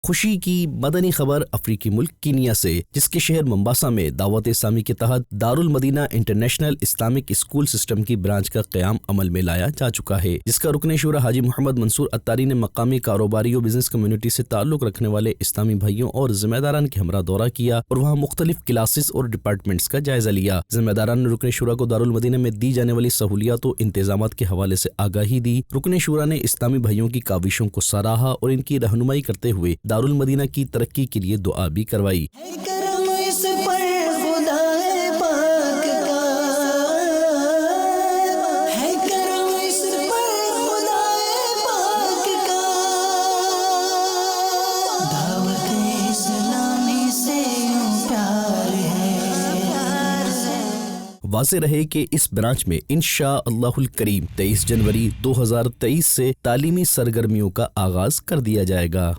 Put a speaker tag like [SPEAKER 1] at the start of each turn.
[SPEAKER 1] खुशी की मदनी खबर अफ्रीकी मुल्क कीनिया से, जिसके शहर मंबासा में दावत इस्लामी के तहत Darul Madina international Islamic school system की ब्रांच का क़याम अमल में लाया जा चुका है, जिसका रुकन शूरा हाजी मोहम्मद मंसूर अत्तारी ने मकामी कारोबारी और बिजनेस कम्युनिटी से ताल्लुक रखने वाले इस्लामी भाइयों और जिम्मेदारान के हमरा दौरा किया और वहाँ मुख्तलिफ क्लासेस और डिपार्टमेंट्स का जायजा लिया। जिम्मेदारान ने रुकन शूरा को दारुल मदीना में दी जाने वाली सहूलियात और इंतजामात के हवाले से आगाही दी। रुकन शूरा ने इस्लामी भाइयों की काविशों को सराहा और इनकी रहनुमाई करते हुए दारुल मदीना की तरक्की के लिए दुआ भी करवाई। वाज़ेह रहे कि इस ब्रांच में इंशाअल्लाहुल करीम 23 जनवरी 2023 से तालीमी सरगर्मियों का आगाज कर दिया जाएगा।